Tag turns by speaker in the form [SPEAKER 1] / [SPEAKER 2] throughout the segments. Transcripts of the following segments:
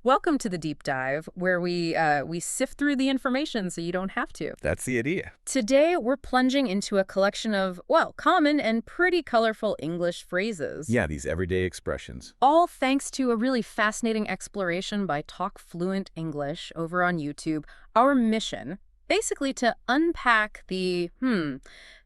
[SPEAKER 1] Welcome to the deep dive, where we sift through the information so you don't have to.
[SPEAKER 2] That's the idea.
[SPEAKER 1] Today, we're plunging into a collection of, well, common and pretty colorful English phrases.
[SPEAKER 2] Yeah, these everyday expressions.
[SPEAKER 1] All thanks to a really fascinating exploration by Talk Fluent English over on YouTube. Our mission, basically to unpack the,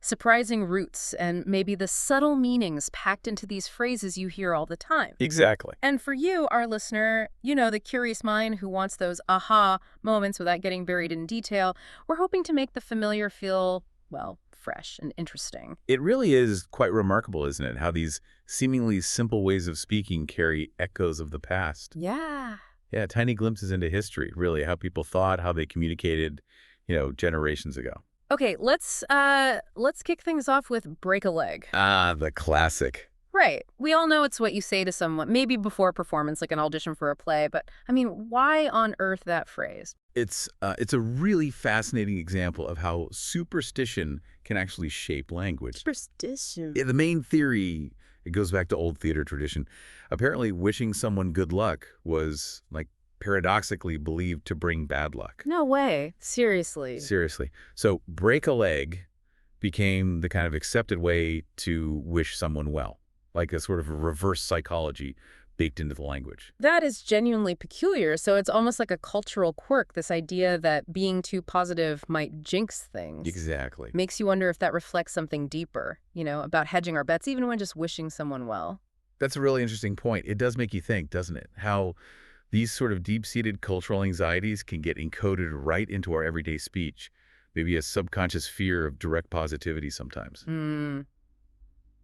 [SPEAKER 1] surprising roots and maybe the subtle meanings packed into these phrases you hear all the time.
[SPEAKER 2] Exactly.
[SPEAKER 1] And for you, our listener, the curious mind who wants those aha moments without getting buried in detail, we're hoping to make the familiar feel, well, fresh and interesting.
[SPEAKER 2] It really is quite remarkable, isn't it, how these seemingly simple ways of speaking carry echoes of the past.
[SPEAKER 1] Yeah.
[SPEAKER 2] Yeah, tiny glimpses into history, really, how people thought, how they communicated, generations ago.
[SPEAKER 1] Okay, let's kick things off with break a leg.
[SPEAKER 2] Ah, the classic.
[SPEAKER 1] Right. We all know it's what you say to someone, maybe before a performance, like an audition for a play, but I mean, why on earth that phrase?
[SPEAKER 2] It's a really fascinating example of how superstition can actually shape language.
[SPEAKER 1] Superstition.
[SPEAKER 2] Yeah, the main theory, it goes back to old theater tradition. Apparently, wishing someone good luck was, paradoxically believed to bring bad luck.
[SPEAKER 1] No way. Seriously.
[SPEAKER 2] Seriously. So break a leg became the kind of accepted way to wish someone well, like a sort of a reverse psychology baked into the language.
[SPEAKER 1] That is genuinely peculiar. So it's almost like a cultural quirk, this idea that being too positive might jinx things.
[SPEAKER 2] Exactly.
[SPEAKER 1] Makes you wonder if that reflects something deeper, about hedging our bets, even when just wishing someone well.
[SPEAKER 2] That's a really interesting point. It does make you think, doesn't it? How these sort of deep-seated cultural anxieties can get encoded right into our everyday speech. Maybe a subconscious fear of direct positivity sometimes.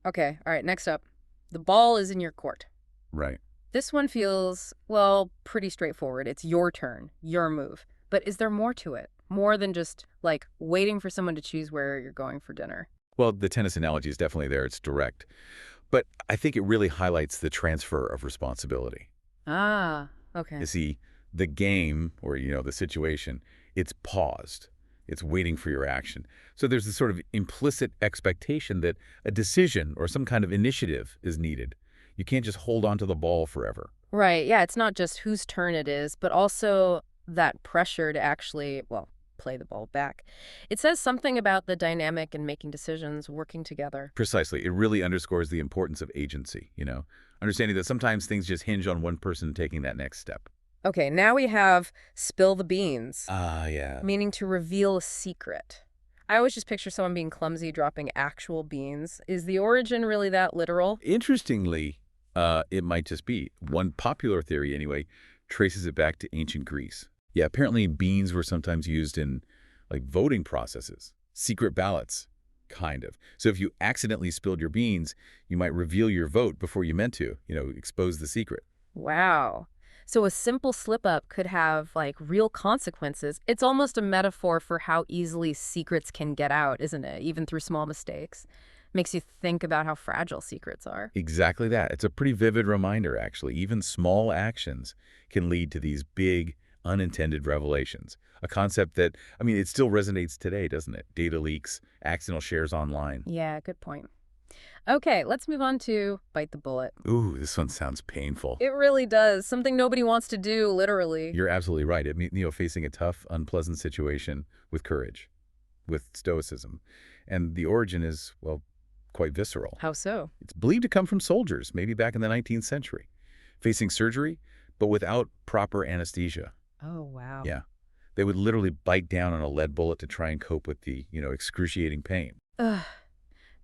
[SPEAKER 1] Okay, all right, next up. The ball is in your court.
[SPEAKER 2] Right.
[SPEAKER 1] This one feels, well, pretty straightforward. It's your turn, your move. But is there more to it? More than just, waiting for someone to choose where you're going for dinner?
[SPEAKER 2] Well, the tennis analogy is definitely there. It's direct. But I think it really highlights the transfer of responsibility.
[SPEAKER 1] Ah, okay.
[SPEAKER 2] You see, the game, or, the situation, it's paused. It's waiting for your action. So there's this sort of implicit expectation that a decision or some kind of initiative is needed. You can't just hold on to the ball forever.
[SPEAKER 1] Right, yeah, it's not just whose turn it is, but also that pressure to actually, well, play the ball back. It says something about the dynamic and making decisions, working together.
[SPEAKER 2] Precisely. It really underscores the importance of agency, understanding that sometimes things just hinge on one person taking that next step.
[SPEAKER 1] Okay, now we have spill the beans.
[SPEAKER 2] Ah, yeah.
[SPEAKER 1] Meaning to reveal a secret. I always just picture someone being clumsy, dropping actual beans. Is the origin really that literal?
[SPEAKER 2] Interestingly, it might just be. One popular theory, anyway, traces it back to ancient Greece. Yeah, apparently beans were sometimes used in, voting processes, secret ballots, kind of. So if you accidentally spilled your beans, you might reveal your vote before you meant to, expose the secret.
[SPEAKER 1] Wow. So a simple slip-up could have, real consequences. It's almost a metaphor for how easily secrets can get out, isn't it? Even through small mistakes. Makes you think about how fragile secrets are.
[SPEAKER 2] Exactly that. It's a pretty vivid reminder, actually. Even small actions can lead to these big, unintended revelations. A concept that, it still resonates today, doesn't it? Data leaks, accidental shares online.
[SPEAKER 1] Yeah, good point. Okay, let's move on to bite the bullet.
[SPEAKER 2] Ooh, this one sounds painful.
[SPEAKER 1] It really does. Something nobody wants to do, literally.
[SPEAKER 2] You're absolutely right. It means, facing a tough, unpleasant situation with courage, with stoicism. And the origin is, well, quite visceral.
[SPEAKER 1] How so?
[SPEAKER 2] It's believed to come from soldiers, maybe back in the 19th century, facing surgery, but without proper anesthesia.
[SPEAKER 1] Oh, wow.
[SPEAKER 2] Yeah. They would literally bite down on a lead bullet to try and cope with the, excruciating pain.
[SPEAKER 1] Ugh.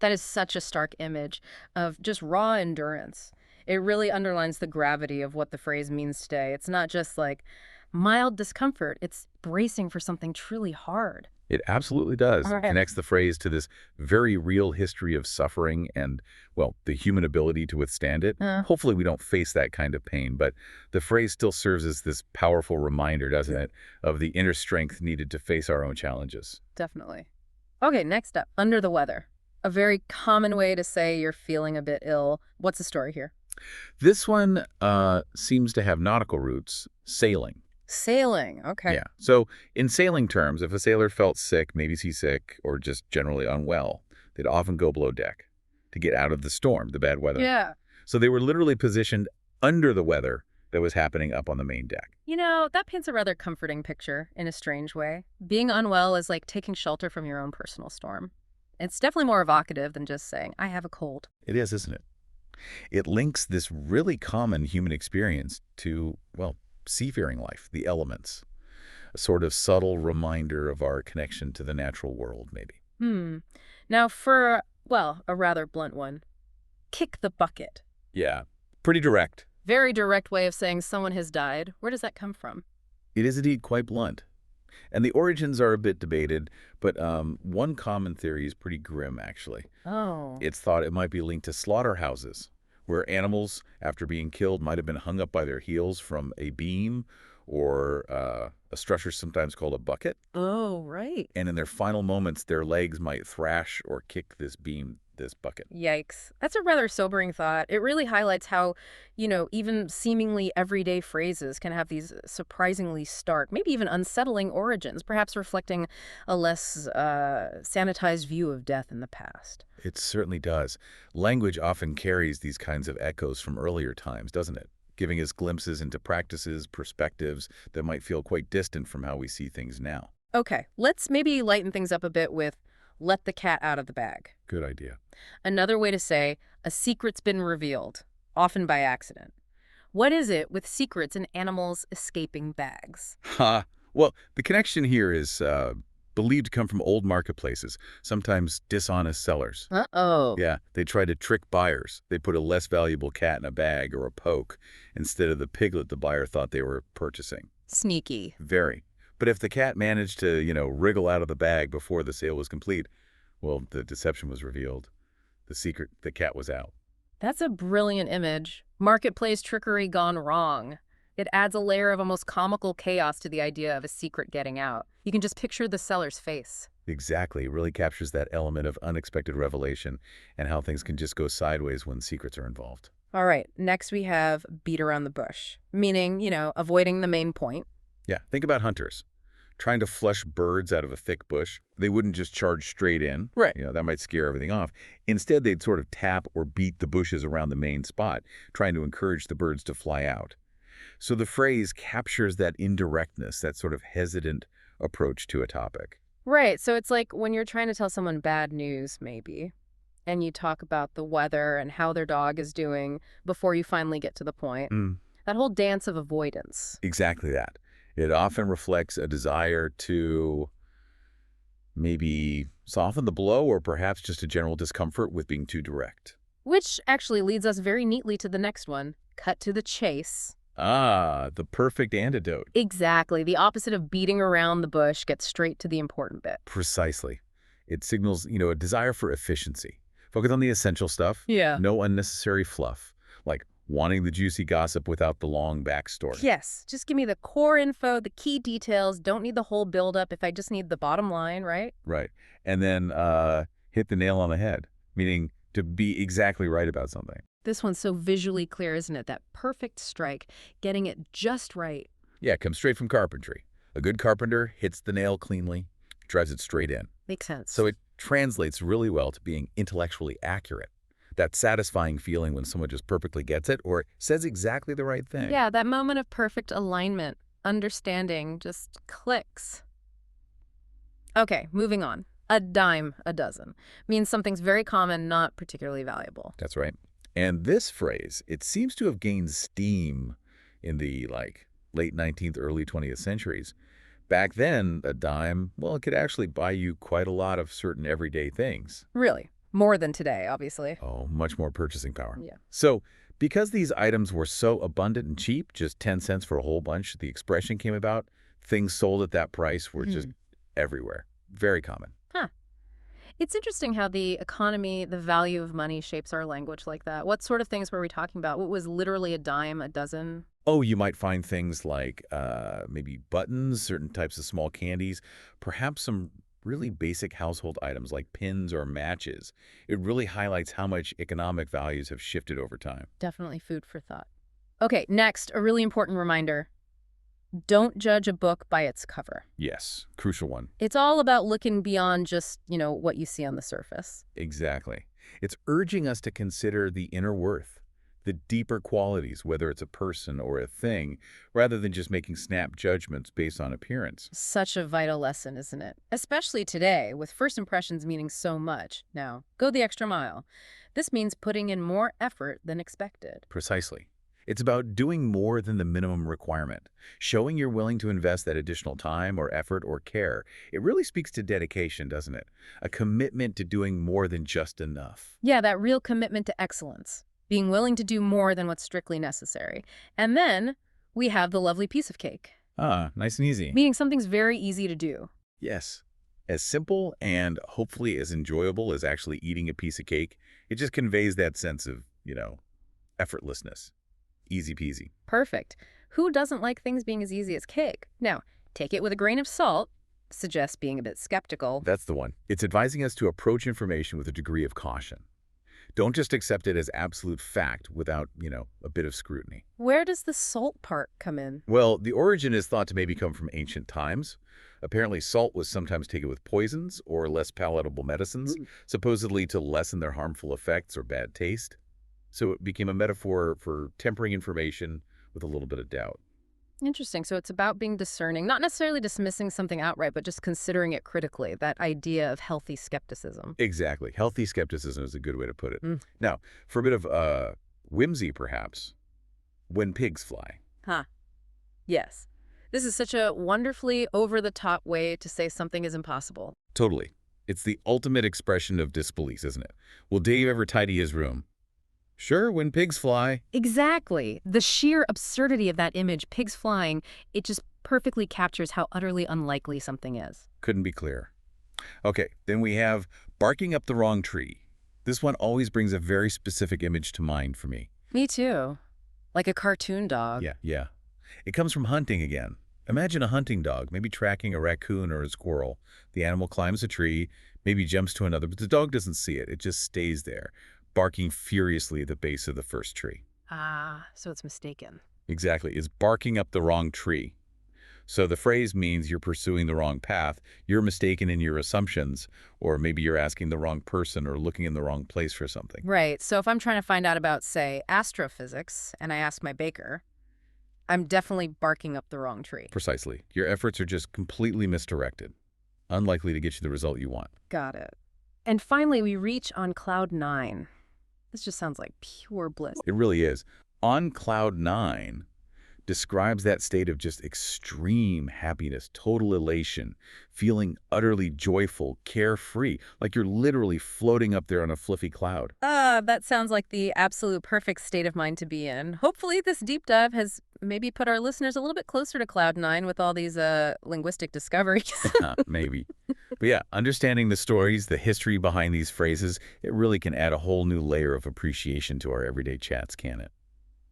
[SPEAKER 1] That is such a stark image of just raw endurance. It really underlines the gravity of what the phrase means today. It's not just mild discomfort. It's bracing for something truly hard.
[SPEAKER 2] It absolutely does.
[SPEAKER 1] All right.
[SPEAKER 2] Connects the phrase to this very real history of suffering and, well, the human ability to withstand it. Hopefully we don't face that kind of pain, but the phrase still serves as this powerful reminder, doesn't it, of the inner strength needed to face our own challenges.
[SPEAKER 1] Definitely. Okay, next up, under the weather. A very common way to say you're feeling a bit ill. What's the story here?
[SPEAKER 2] This one seems to have nautical roots, sailing.
[SPEAKER 1] Sailing, okay.
[SPEAKER 2] Yeah. So in sailing terms, if a sailor felt sick, maybe seasick, or just generally unwell, they'd often go below deck to get out of the storm, the bad weather.
[SPEAKER 1] Yeah.
[SPEAKER 2] So they were literally positioned under the weather that was happening up on the main deck.
[SPEAKER 1] That paints a rather comforting picture in a strange way. Being unwell is like taking shelter from your own personal storm. It's definitely more evocative than just saying, I have a cold.
[SPEAKER 2] It is, isn't it? It links this really common human experience to, well, seafaring life, the elements, a sort of subtle reminder of our connection to the natural world, maybe.
[SPEAKER 1] Hmm. Now for, well, a rather blunt one. Kick the bucket.
[SPEAKER 2] Yeah, pretty direct.
[SPEAKER 1] Very direct way of saying someone has died. Where does that come from?
[SPEAKER 2] It is indeed quite blunt. And the origins are a bit debated, but one common theory is pretty grim, actually.
[SPEAKER 1] Oh.
[SPEAKER 2] It's thought it might be linked to slaughterhouses, where animals, after being killed, might have been hung up by their heels from a beam or a structure sometimes called a bucket.
[SPEAKER 1] Oh, right.
[SPEAKER 2] And in their final moments, their legs might thrash or kick this beam, this bucket.
[SPEAKER 1] Yikes. That's a rather sobering thought. It really highlights how, even seemingly everyday phrases can have these surprisingly stark, maybe even unsettling origins, perhaps reflecting a less sanitized view of death in the past.
[SPEAKER 2] It certainly does. Language often carries these kinds of echoes from earlier times, doesn't it? Giving us glimpses into practices, perspectives that might feel quite distant from how we see things now.
[SPEAKER 1] Okay, let's maybe lighten things up a bit with let the cat out of the bag.
[SPEAKER 2] Good idea.
[SPEAKER 1] Another way to say a secret's been revealed, often by accident. What is it with secrets and animals escaping bags?
[SPEAKER 2] Ha! Well, the connection here is believed to come from old marketplaces, sometimes dishonest sellers.
[SPEAKER 1] Uh-oh.
[SPEAKER 2] Yeah, they try to trick buyers. They put a less valuable cat in a bag or a poke instead of the piglet the buyer thought they were purchasing.
[SPEAKER 1] Sneaky.
[SPEAKER 2] Very. But if the cat managed to, wriggle out of the bag before the sale was complete, well, the deception was revealed. The cat was out.
[SPEAKER 1] That's a brilliant image. Marketplace trickery gone wrong. It adds a layer of almost comical chaos to the idea of a secret getting out. You can just picture the seller's face.
[SPEAKER 2] Exactly. It really captures that element of unexpected revelation and how things can just go sideways when secrets are involved.
[SPEAKER 1] All right, next we have beat around the bush, meaning, avoiding the main point.
[SPEAKER 2] Yeah, think about hunters. Trying to flush birds out of a thick bush. They wouldn't just charge straight in.
[SPEAKER 1] Right.
[SPEAKER 2] That might scare everything off. Instead, they'd sort of tap or beat the bushes around the main spot, trying to encourage the birds to fly out. So the phrase captures that indirectness, that sort of hesitant approach to a topic.
[SPEAKER 1] Right, so it's like when you're trying to tell someone bad news, maybe, and you talk about the weather and how their dog is doing before you finally get to the point. That whole dance of avoidance.
[SPEAKER 2] Exactly that. It often reflects a desire to maybe soften the blow or perhaps just a general discomfort with being too direct.
[SPEAKER 1] Which actually leads us very neatly to the next one. Cut to the chase.
[SPEAKER 2] Ah, the perfect antidote.
[SPEAKER 1] Exactly. The opposite of beating around the bush gets straight to the important bit.
[SPEAKER 2] Precisely. It signals, a desire for efficiency. Focus on the essential stuff.
[SPEAKER 1] Yeah.
[SPEAKER 2] No unnecessary fluff. Like wanting the juicy gossip without the long backstory.
[SPEAKER 1] Yes. Just give me the core info, the key details. Don't need the whole buildup if I just need the bottom line, right?
[SPEAKER 2] Right. And then hit the nail on the head, meaning to be exactly right about something.
[SPEAKER 1] This one's so visually clear, isn't it? That perfect strike, getting it just right.
[SPEAKER 2] Yeah, it comes straight from carpentry. A good carpenter hits the nail cleanly, drives it straight in.
[SPEAKER 1] Makes sense.
[SPEAKER 2] So it translates really well to being intellectually accurate. That satisfying feeling when someone just perfectly gets it or says exactly the right thing.
[SPEAKER 1] Yeah, that moment of perfect alignment, understanding, just clicks. Okay, moving on. A dime a dozen means something's very common, not particularly valuable.
[SPEAKER 2] That's right. And this phrase, it seems to have gained steam in the late 19th, early 20th centuries. Back then, a dime, well, it could actually buy you quite a lot of certain everyday things.
[SPEAKER 1] Really? More than today, obviously.
[SPEAKER 2] Oh, much more purchasing power.
[SPEAKER 1] Yeah.
[SPEAKER 2] So because these items were so abundant and cheap, just 10 cents for a whole bunch, the expression came about, things sold at that price were just everywhere. Very common.
[SPEAKER 1] Huh. It's interesting how the economy, the value of money shapes our language like that. What sort of things were we talking about? What was literally a dime a dozen?
[SPEAKER 2] Oh, you might find things like maybe buttons, certain types of small candies, perhaps some really basic household items like pins or matches. It really highlights how much economic values have shifted over time.
[SPEAKER 1] Definitely food for thought. Okay, next, a really important reminder. Don't judge a book by its cover.
[SPEAKER 2] Yes, crucial one.
[SPEAKER 1] It's all about looking beyond just, what you see on the surface.
[SPEAKER 2] Exactly. It's urging us to consider the inner worth, the deeper qualities, whether it's a person or a thing, rather than just making snap judgments based on appearance.
[SPEAKER 1] Such a vital lesson, isn't it? Especially today, with first impressions meaning so much. Now, go the extra mile. This means putting in more effort than expected.
[SPEAKER 2] Precisely. It's about doing more than the minimum requirement, showing you're willing to invest that additional time or effort or care. It really speaks to dedication, doesn't it? A commitment to doing more than just enough.
[SPEAKER 1] Yeah, that real commitment to excellence, being willing to do more than what's strictly necessary. And then we have the lovely piece of cake,
[SPEAKER 2] Ah, nice and easy.
[SPEAKER 1] meaning something's very easy to do.
[SPEAKER 2] Yes. As simple and hopefully as enjoyable as actually eating a piece of cake, it just conveys that sense of, effortlessness. Easy peasy.
[SPEAKER 1] Perfect. Who doesn't like things being as easy as cake? Now, take it with a grain of salt. Suggests being a bit skeptical.
[SPEAKER 2] That's the one. It's advising us to approach information with a degree of caution. Don't just accept it as absolute fact without, a bit of scrutiny.
[SPEAKER 1] Where does the salt part come in?
[SPEAKER 2] Well, the origin is thought to maybe come from ancient times. Apparently, salt was sometimes taken with poisons or less palatable medicines, supposedly to lessen their harmful effects or bad taste. So it became a metaphor for tempering information with a little bit of doubt.
[SPEAKER 1] Interesting. So it's about being discerning, not necessarily dismissing something outright, but just considering it critically, that idea of healthy skepticism.
[SPEAKER 2] Exactly. Healthy skepticism is a good way to put it.
[SPEAKER 1] Mm.
[SPEAKER 2] Now, for a bit of whimsy, perhaps, when pigs fly.
[SPEAKER 1] Huh. Yes. This is such a wonderfully over-the-top way to say something is impossible.
[SPEAKER 2] Totally. It's the ultimate expression of disbelief, isn't it? Will Dave ever tidy his room? Sure, when pigs fly.
[SPEAKER 1] Exactly. The sheer absurdity of that image, pigs flying, it just perfectly captures how utterly unlikely something is.
[SPEAKER 2] Couldn't be clearer. Okay, then we have barking up the wrong tree. This one always brings a very specific image to mind for me.
[SPEAKER 1] Me too. Like a cartoon dog.
[SPEAKER 2] Yeah. It comes from hunting again. Imagine a hunting dog, maybe tracking a raccoon or a squirrel. The animal climbs a tree, maybe jumps to another, but the dog doesn't see it. It just stays there, barking furiously at the base of the first tree.
[SPEAKER 1] Ah, so it's mistaken.
[SPEAKER 2] Exactly. It's barking up the wrong tree. So the phrase means you're pursuing the wrong path, you're mistaken in your assumptions, or maybe you're asking the wrong person or looking in the wrong place for something.
[SPEAKER 1] Right. So if I'm trying to find out about, say, astrophysics, and I ask my baker, I'm definitely barking up the wrong tree.
[SPEAKER 2] Precisely. Your efforts are just completely misdirected, unlikely to get you the result you want.
[SPEAKER 1] Got it. And finally, we reach on cloud 9. This just sounds like pure bliss.
[SPEAKER 2] It really is. On cloud 9 describes that state of just extreme happiness, total elation, feeling utterly joyful, carefree, like you're literally floating up there on a fluffy cloud.
[SPEAKER 1] That sounds like the absolute perfect state of mind to be in. Hopefully this deep dive has maybe put our listeners a little bit closer to cloud 9 with all these linguistic discoveries.
[SPEAKER 2] Maybe. But yeah, understanding the stories, the history behind these phrases, it really can add a whole new layer of appreciation to our everyday chats, can it?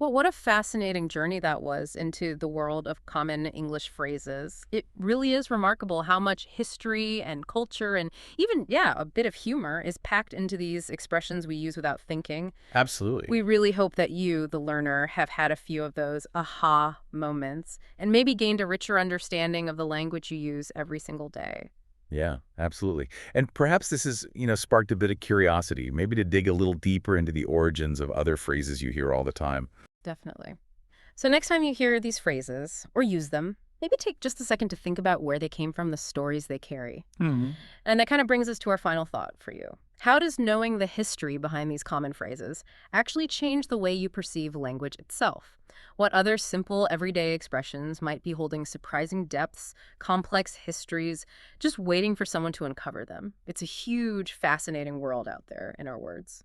[SPEAKER 1] Well, what a fascinating journey that was into the world of common English phrases. It really is remarkable how much history and culture and even, a bit of humor is packed into these expressions we use without thinking.
[SPEAKER 2] Absolutely.
[SPEAKER 1] We really hope that you, the learner, have had a few of those aha moments and maybe gained a richer understanding of the language you use every single day.
[SPEAKER 2] Yeah, absolutely. And perhaps this has, sparked a bit of curiosity, maybe to dig a little deeper into the origins of other phrases you hear all the time.
[SPEAKER 1] Definitely. So next time you hear these phrases or use them, maybe take just a second to think about where they came from, the stories they carry. And that kind of brings us to our final thought for you. How does knowing the history behind these common phrases actually change the way you perceive language itself? What other simple, everyday expressions might be holding surprising depths, complex histories, just waiting for someone to uncover them? It's a huge, fascinating world out there in our words.